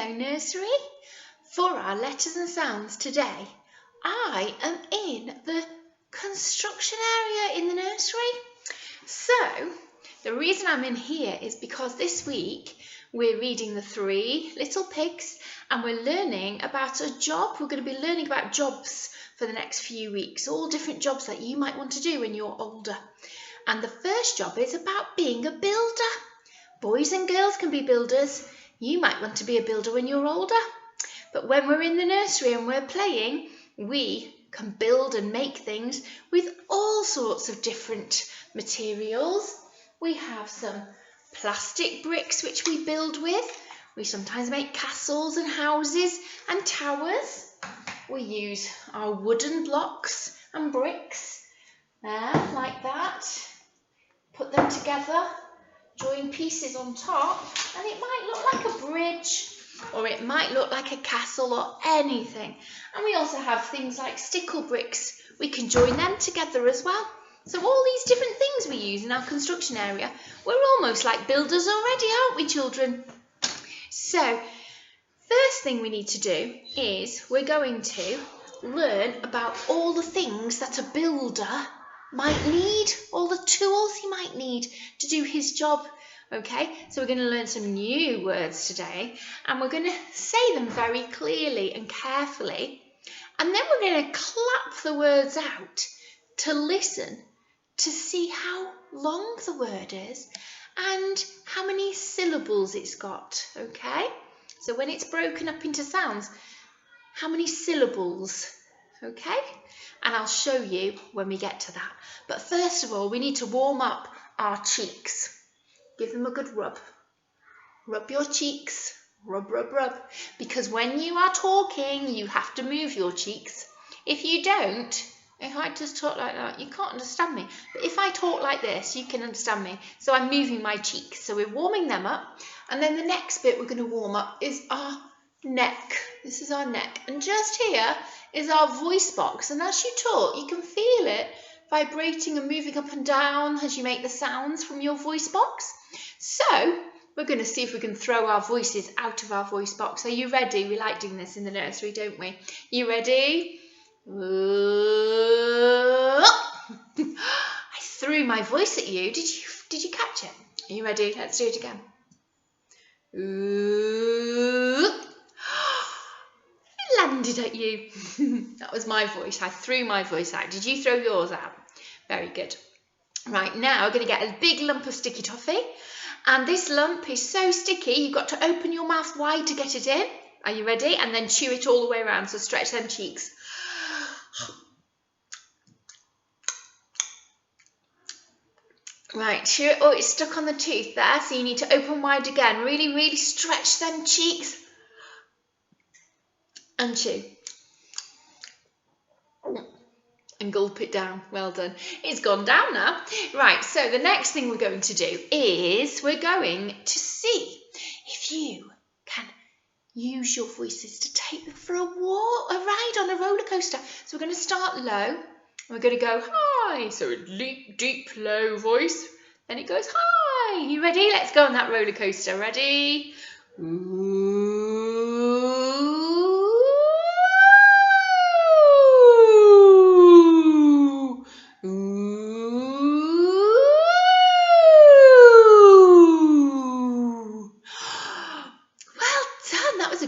Hello Nursery. For our letters and sounds today, I am in the construction area in the nursery. So the reason I'm in here is because this week we're reading The Three Little Pigs and we're learning about a job. We're going to be learning about jobs for the next few weeks, all different jobs that you might want to do when you're older. And the first job is about being a builder. Boys and girls can be builders. You might want to be a builder when you're older. But when we're in the nursery and we're playing, we can build and make things with all sorts of different materials. We have some plastic bricks which we build with. We sometimes make castles and houses and towers. We use our wooden blocks and bricks there, like that. Put them together, join pieces on top, and it might look like a bridge, or it might look like a castle or anything. And we also have things like stickle bricks. We can join them together as well. So all these different things we use in our construction area, we're almost like builders already, aren't we, children? So first thing we need to do is we're going to learn about all the things that a builder might need, all the tools he might need to do his job. Okay, so we're going to learn some new words today and we're going to say them very clearly and carefully, and then we're going to clap the words out to listen to see how long the word is and how many syllables it's got. Okay, so when it's broken up into sounds, how many syllables? Okay, and I'll show you when we get to that. But first of all, we need to warm up our cheeks. Give them a good rub. Rub your cheeks. Rub, rub, rub. Because when you are talking, you have to move your cheeks. If you don't, if I just talk like that, you can't understand me. But if I talk like this, you can understand me. So I'm moving my cheeks. So we're warming them up. And then the next bit we're going to warm up is our neck. This is our neck. And just here is our voice box. And as you talk, you can feel it vibrating and moving up and down as you make the sounds from your voice box. So we're going to see if we can throw our voices out of our voice box. Are you ready? We like doing this in the nursery, don't we? You ready? I threw my voice at you. Did you catch it? Are you ready? Let's do it again. It landed at you. That was my voice. I threw my voice out. Did you throw yours out? Very good. Right, now we're going to get a big lump of sticky toffee. And this lump is so sticky, you've got to open your mouth wide to get it in. Are you ready? And then chew it all the way around. So stretch them cheeks. Right, chew it. Oh, it's stuck on the tooth there. So you need to open wide again. Really, really stretch them cheeks. And chew. And gulp it down. Well done. It's gone down now. Right, so the next thing we're going to do is we're going to see if you can use your voices to take them for a ride on a roller coaster. So we're going to start low. We're going to go high. So a deep, low voice. Then it goes high. You ready? Let's go on that roller coaster. Ready?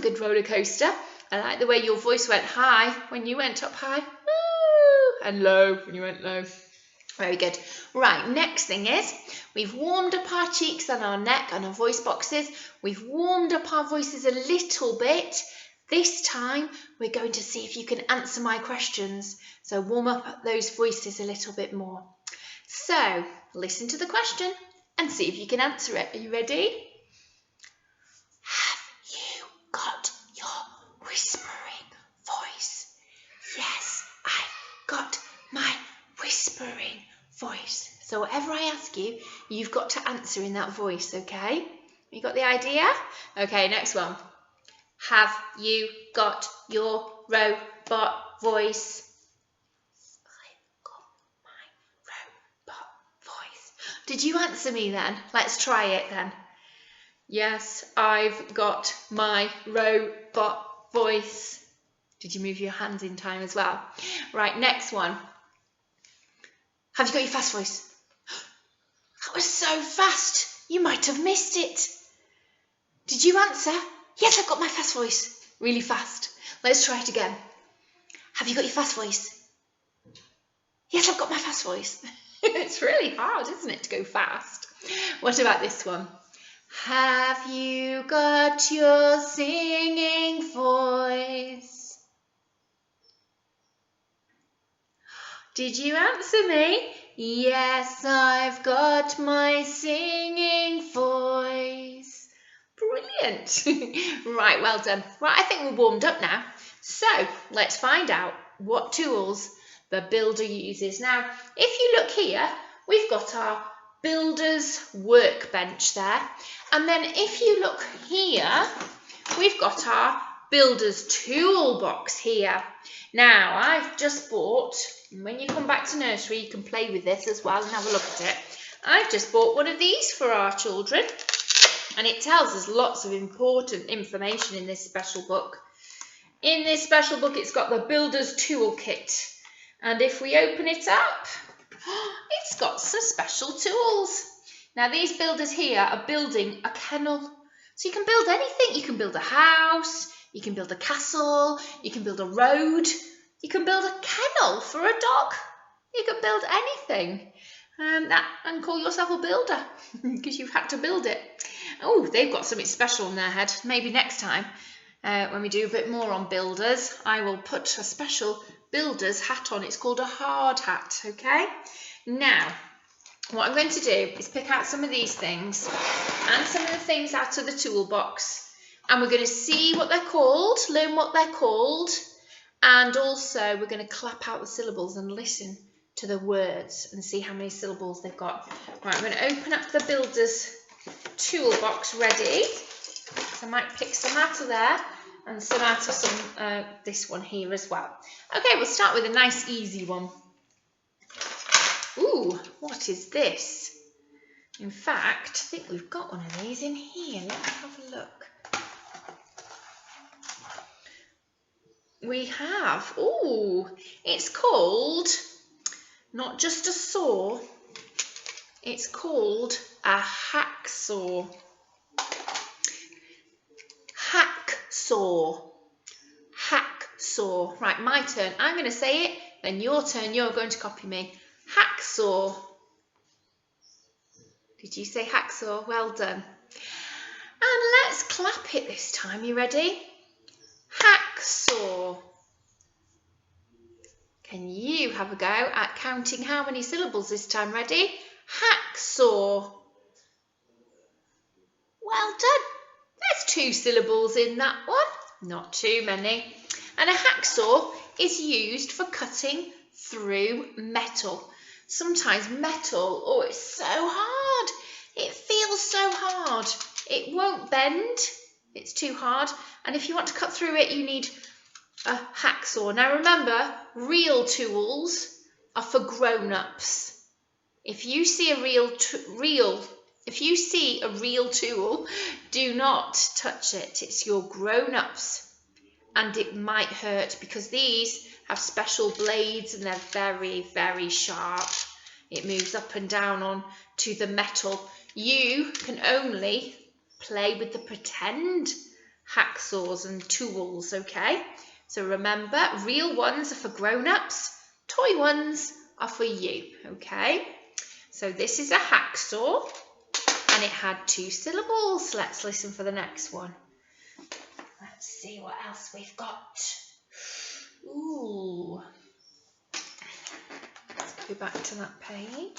Good roller coaster. I like the way your voice went high when you went up high, and low when you went low. Very good. Right, next thing is we've warmed up our cheeks and our neck and our voice boxes. We've warmed up our voices a little bit. This time we're going to see if you can answer my questions. So warm up those voices a little bit more. So listen to the question and see if you can answer it. Are you ready? Got your whispering voice? Yes, I got my whispering voice. So whatever I ask you, you've got to answer in that voice, okay? You got the idea? Okay, next one. Have you got your robot voice? I've got my robot voice. Did you answer me then? Let's try it then. Yes, I've got my robot voice. Did you move your hands in time as well? Right, next one. Have you got your fast voice? That was so fast. You might have missed it. Did you answer? Yes, I've got my fast voice. Really fast. Let's try it again. Have you got your fast voice? Yes, I've got my fast voice. It's really hard, isn't it, to go fast? What about this one? Have you got your singing voice? Did you answer me? Yes, I've got my singing voice. Brilliant. Right, well done. Right, I think we're warmed up now. So let's find out what tools the builder uses. Now, if you look here, we've got our builder's workbench there. And then if you look here, we've got our builder's toolbox here. Now, I've just bought, and when you come back to nursery, you can play with this as well and have a look at it. I've just bought one of these for our children, and it tells us lots of important information in this special book. In this special book, it's got the builder's toolkit. And if we open it up, it's got some special tools. Now, these builders here are building a kennel. So you can build anything. You can build a house, you can build a castle, you can build a road, you can build a kennel for a dog. You can build anything. And call yourself a builder because you've had to build it. Oh, they've got something special on their head. Maybe next time when we do a bit more on builders, I will put a special builder's hat on. It's called a hard hat, okay? Now, what I'm going to do is pick out some of these things and some of the things out of the toolbox, and we're going to see what they're called, learn what they're called, and also we're going to clap out the syllables and listen to the words and see how many syllables they've got. Right, I'm going to open up the builder's toolbox ready. So I might pick some out of there and some out of some this one here as well. Okay, we'll start with a nice easy one. Ooh, what is this? In fact, I think we've got one of these in here. Let me have a look. We have, ooh, it's called not just a saw, it's called a hacksaw. Hacksaw. Hacksaw. Right, my turn. I'm going to say it, then your turn. You're going to copy me. Hacksaw. Did you say hacksaw? Well done. And let's clap it this time. You ready? Hacksaw. Can you have a go at counting how many syllables this time? Ready? Hacksaw. Well done. There's 2 syllables in that one. Not too many. And a hacksaw is used for cutting through metal. Sometimes metal, oh, it's so hard. It feels so hard. It won't bend. It's too hard. And if you want to cut through it, you need a hacksaw. Now remember, real tools are for grown-ups. If you see a real tool, do not touch it. It's your grown-ups, and it might hurt because these have special blades and they're very, very sharp. It moves up and down on to the metal. You can only play with the pretend hacksaws and tools, okay? So remember, real ones are for grown-ups, toy ones are for you, okay? So this is a hacksaw, and it had 2 syllables. Let's listen for the next one. Let's see what else we've got. Ooh. Let's go back to that page.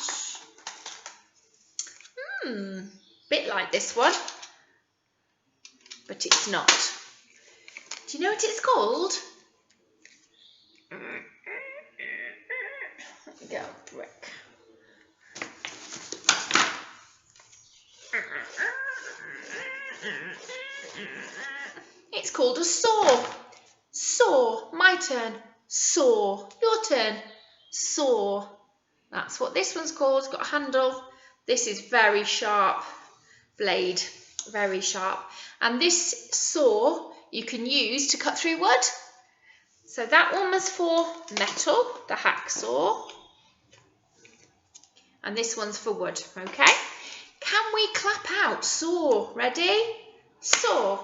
Bit like this one, but it's not. Do you know what it's called? Let me get a brick. It's called a saw. Saw. My turn. Saw. Your turn. Saw. That's what this one's called. It's got a handle. This is very sharp blade. very sharp. And this saw you can use to cut through wood. So that one was for metal, the hacksaw. And this one's for wood, okay? Can we clap out saw? Ready? Saw.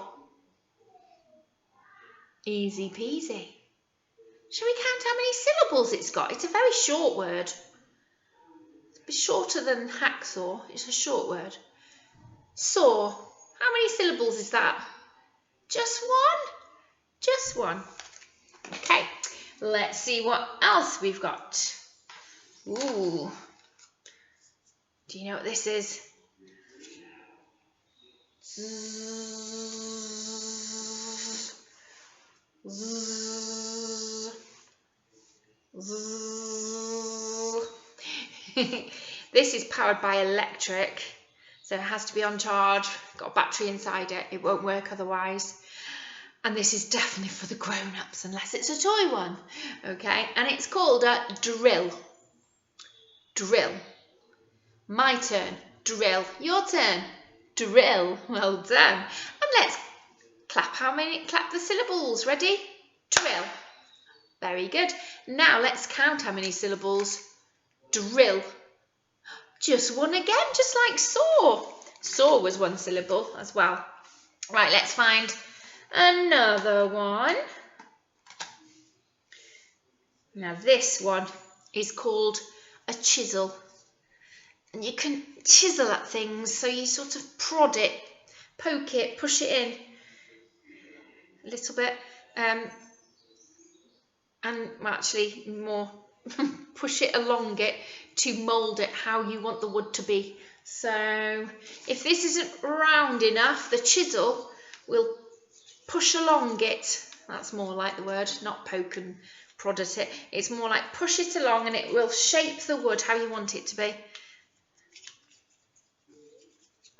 Easy peasy. Shall we count how many syllables it's got? It's a very short word. It's a bit shorter than hacksaw. It's a short word. Saw. How many syllables is that? Just one? Just one. Okay, let's see what else we've got. Ooh. Do you know what this is? Zzz. Zzz. Zzz. This is powered by electric, so it has to be on charge. Got a battery inside it. It won't work otherwise. And this is definitely for the grown-ups, unless it's a toy one. Okay, and it's called a drill. Drill. My turn. Drill. Your turn. Drill. Well done. And let's clap the syllables. Ready? Drill. Very good. Now let's count how many syllables. Drill. Just one again, just like saw. Saw was one syllable as well. Right, let's find another one. Now this one is called a chisel. And you can chisel at things, so you sort of prod it, poke it, push it in a little bit, and actually more push it along it to mould it how you want the wood to be. So if this isn't round enough, the chisel will push along it. That's more like the word, not poke and prod at it. It's more like push it along and it will shape the wood how you want it to be.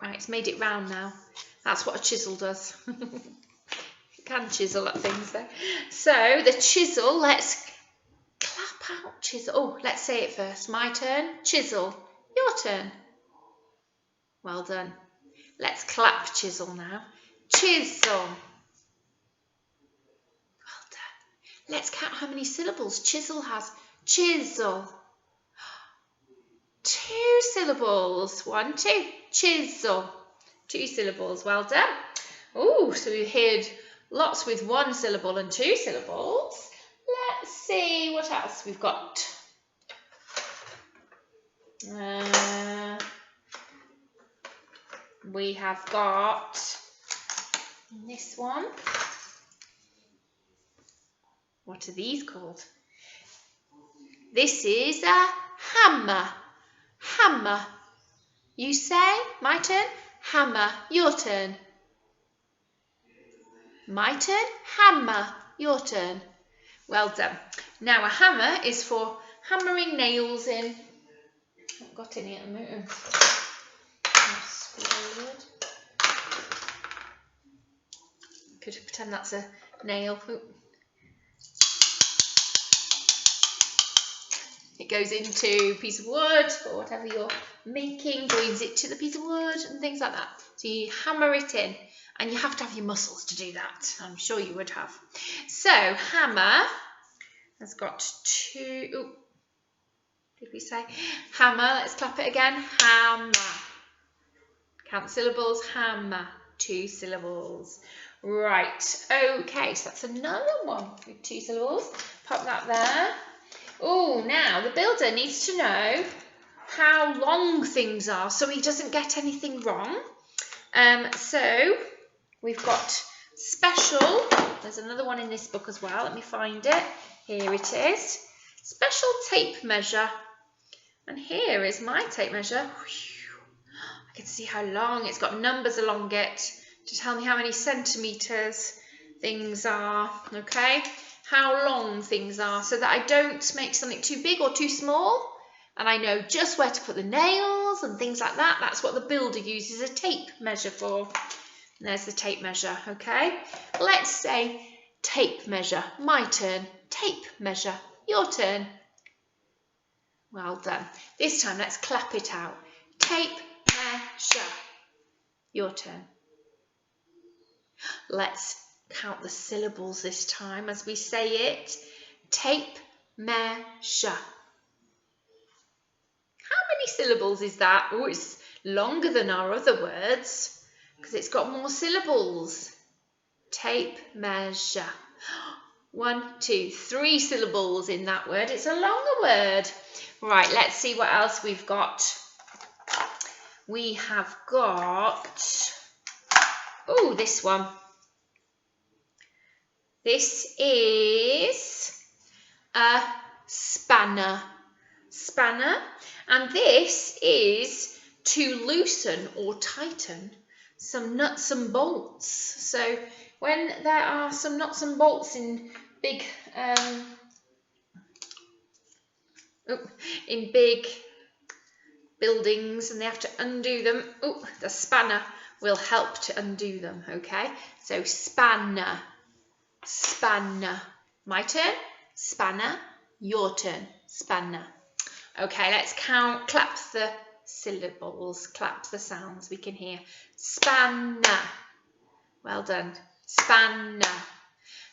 Right, it's made it round now. That's what a chisel does. You can chisel at things there. So the chisel, let's clap out chisel. Oh, let's say it first. My turn, chisel. Your turn. Well done. Let's clap chisel now. Chisel. Well done. Let's count how many syllables chisel has. Chisel. 2 syllables. 1, 2. Chisel. 2 syllables. Well done. Oh, so we heard lots with 1 syllable and 2 syllables. Let's see what else we've got. We have got this one. What are these called? This is a hammer. Hammer. You say, my turn, hammer. Your turn. My turn, hammer. Your turn. Well done. Now a hammer is for hammering nails in. I haven't got any at the moment. Could pretend that's a nail. Ooh. It goes into a piece of wood or whatever you're making, joins it to the piece of wood and things like that. So you hammer it in, and you have to have your muscles to do that. I'm sure you would have. So hammer has got 2. Oh, did we say hammer? Let's clap it again. Hammer. Count syllables. Hammer. 2 syllables. Right. Okay. So that's another one with 2 syllables. Pop that there. Oh, now the builder needs to know how long things are so he doesn't get anything wrong. So we've got special. There's another one in this book as well. Let me find it. Here it is. Special tape measure. And here is my tape measure. I can see how long. It's got numbers along it to tell me how many centimetres things are. Okay. How long things are, so that I don't make something too big or too small, and I know just where to put the nails and things like that. That's what the builder uses a tape measure for. And there's the tape measure. Okay, let's say tape measure. My turn. Tape measure. Your turn. Well done. This time let's clap it out. Tape measure. Your turn. Let's count the syllables this time as we say it. Tape measure. How many syllables is that? Oh, it's longer than our other words because it's got more syllables. Tape measure. 1, 2, 3 syllables in that word. It's a longer word. Right, let's see what else we've got. We have got, oh, this one. This is a spanner. Spanner. And this is to loosen or tighten some nuts and bolts. So when there are some nuts and bolts in big buildings and they have to undo them, the spanner will help to undo them. Okay, so spanner, spanner. My turn. Spanner. Your turn. Spanner. Okay, let's count. Clap the syllables. Clap the sounds we can hear. Spanner. Well done. Spanner.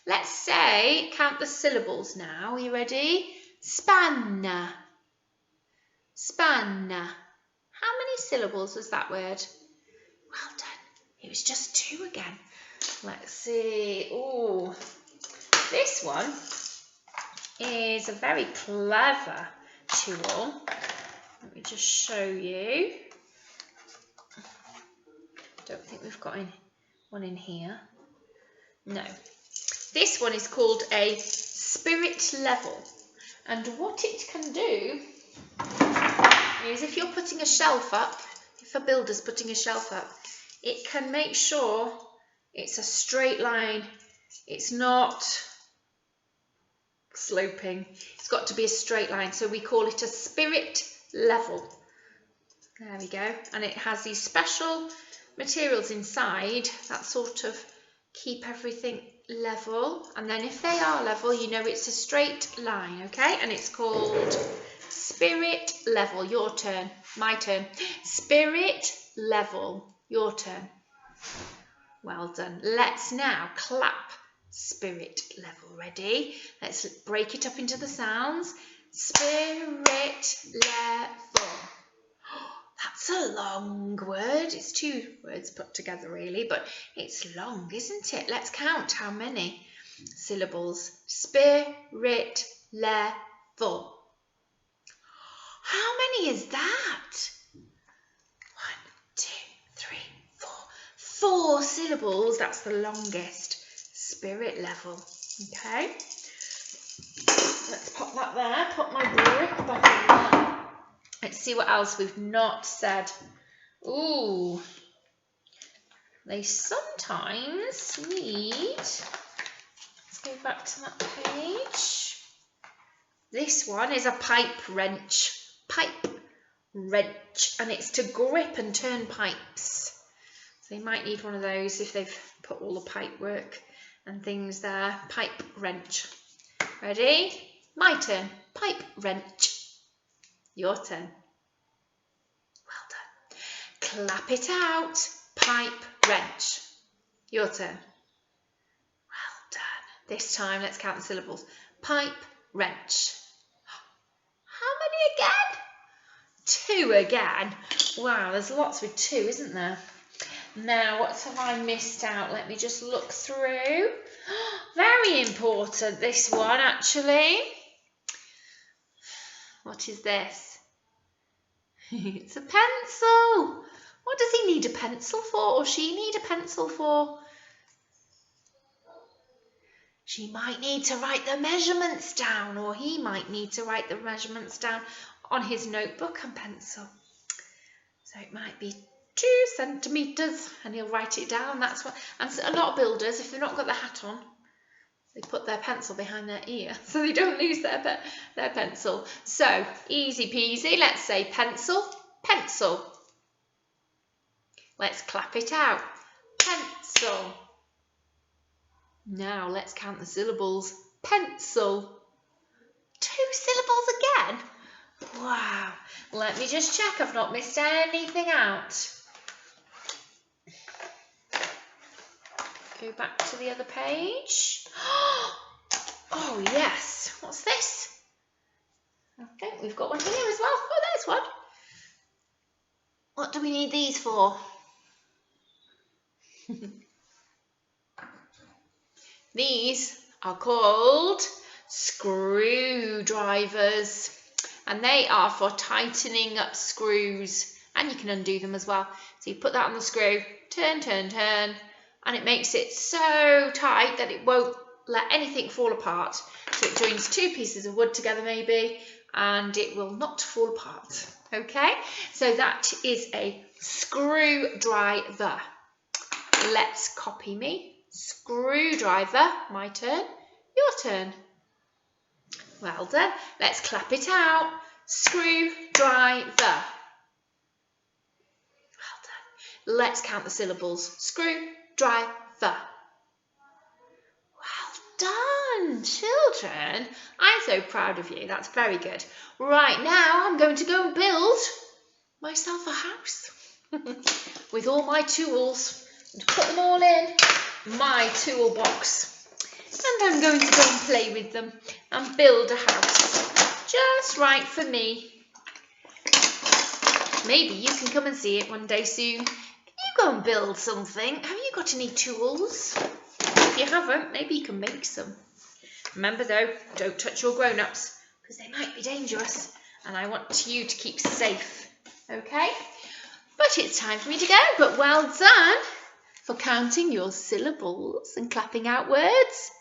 Let's say, count the syllables now. Are you ready? Spanner. Spanner. How many syllables was that word? Well done. It was just 2 again. Let's see. Oh, this one is a very clever tool. Let me just show you. Don't think we've got one in here. No. This one is called a spirit level. And what it can do is if you're putting a shelf up, if a builder's putting a shelf up, it can make sure it's a straight line. It's not sloping. It's got to be a straight line. So we call it a spirit level. There we go. And it has these special materials inside that sort of keep everything level. And then if they are level, you know it's a straight line, okay? And it's called spirit level. Your turn. My turn. Spirit level. Your turn. Well done. Let's now clap spirit level. Ready? Let's break it up into the sounds. Spirit level. That's a long word. It's 2 words put together really, but it's long, isn't it? Let's count how many syllables. Spirit level. How many is that? 1, 2, 3, 4. 4 syllables. That's the longest. Spirit level. Okay. Let's pop that there. Put my brick back in there. Let's see what else we've not said. Ooh. They sometimes need... Let's go back to that page. This one is a pipe wrench. Pipe wrench. And it's to grip and turn pipes. So you might need one of those if they've put all the pipe work and things there. Pipe wrench. Ready? My turn. Pipe wrench. Your turn. Well done. Clap it out. Pipe wrench. Your turn. Well done. This time, let's count the syllables. Pipe wrench. How many again? 2 again. Wow, there's lots with 2, isn't there? Now, what have I missed out? Let me just look through. Very important, this one, actually. What is this? It's a pencil. What does he need a pencil for, or she need a pencil for? She might need to write the measurements down, or he might need to write the measurements down on his notebook and pencil. So it might be 2 centimetres, and he'll write it down. That's what. And so a lot of builders, if they've not got the hat on, they put their pencil behind their ear so they don't lose their pencil. So, easy peasy. Let's say pencil, pencil. Let's clap it out. Pencil. Now, let's count the syllables. Pencil. 2 syllables again? Wow. Let me just check I've not missed anything out. go back to the other page. Oh yes, what's this? I think we've got one here as well. Oh, there's one. What do we need these for? These are called screwdrivers, and they are for tightening up screws, and you can undo them as well. So you put that on the screw, turn, turn, turn, and it makes it so tight that it won't let anything fall apart. So it joins two pieces of wood together maybe, and it will not fall apart. Okay, so that is a screwdriver. Let's copy me. Screwdriver, my turn, your turn. Well done. Let's clap it out. Screwdriver. Well done. Let's count the syllables. Screwdriver. Well done, children. I'm so proud of you. That's very good. Right, now I'm going to go and build myself a house with all my tools and put them all in my toolbox. And I'm going to go and play with them and build a house just right for me. Maybe you can come and see it one day soon. Can you go and build something? Have you got any tools? If you haven't, maybe you can make some. Remember though, don't touch your grown-ups because they might be dangerous and I want you to keep safe. Okay? But it's time for me to go. But well done for counting your syllables and clapping out words.